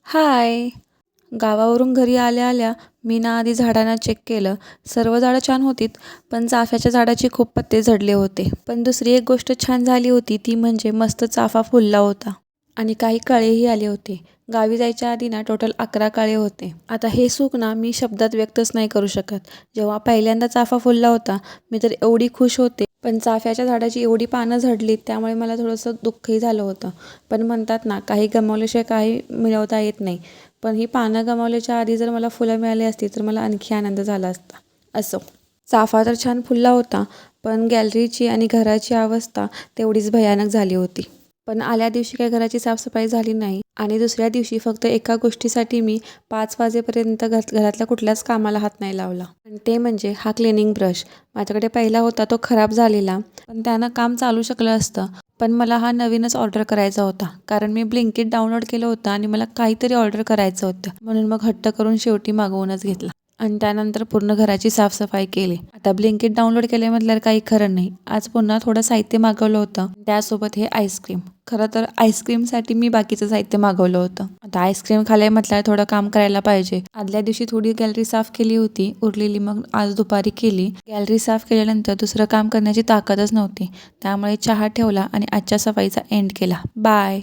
हाय! गावावरून घरी आल्या-आल्या मी ना आधी झाडांना चेक केलं. सर्व झाडं छान होतीत, पण चाफ्याच्या झाडाचे खूप पत्ते झडले होते. पण दुसरी एक गोष्ट छान झाली होती ती म्हणजे मस्त चाफा फुलला होता आणि काही कळेही आले होते. गावी जायच्या आधी ना टोटल 11 कळे होते. आता हे सुख ना मी शब्दात व्यक्तच नाही करू शकत. जेव्हा पहिल्यांदा चाफा फुलला होता मी तर एवढी खुश होते. पण चाफ्याच्या झाडाची एवढी पानं झडलीत त्यामुळे मला थोडंसं दुःखही झालं होतं. पण म्हणतात ना काही गमावल्याशिवाय काही मिळवता येत नाही. पण ही पानं गमावल्याच्या आधी जर मला फुलं मिळाली असती तर मला आणखी आनंद झाला असता. असो, चाफा तर छान फुलला होता, पण गॅलरीची आणि घराची अवस्था तेवढीच भयानक झाली होती. पण आल्या दिवशी काही घराची साफसफाई झाली नाही आणि दुसऱ्या दिवशी फक्त एका गोष्टीसाठी मी 5 वाजेपर्यंत घरातल्या कुठल्याच कामाला हात नाही लावला. आणि ते म्हणजे हा क्लिनिंग ब्रश. माझ्याकडे पहिला होता तो खराब झालेला, पण त्यानं काम चालू शकलं असतं. पण मला हा नवीनच ऑर्डर करायचा होता, कारण मी ब्लिंकिट डाउनलोड केलं होतं आणि मला काहीतरी ऑर्डर करायचं होतं. म्हणून मग हट्ट करून शेवटी मागवूनच घेतला आणि त्यानंतर पूर्ण घराची साफसफाई केली. आता ब्लिंकिट डाउनलोड केले म्हटल्यावर काही खरं नाही. आज पुन्हा थोडं साहित्य मागवलं होतं, त्यासोबत हे आईस्क्रीम. खरं तर आईस्क्रीमसाठी मी बाकीचं साहित्य मागवलं होतं. आता आईस्क्रीम खाल्लंय म्हटल्यावर थोडं काम करायला पाहिजे. आदल्या दिवशी थोडी गॅलरी साफ केली होती, उरलेली मग आज दुपारी केली. गॅलरी साफ केल्यानंतर दुसरं काम करण्याची ताकदच नव्हती, त्यामुळे चहा ठेवला आणि आजच्या सफाईचा एंड केला. बाय.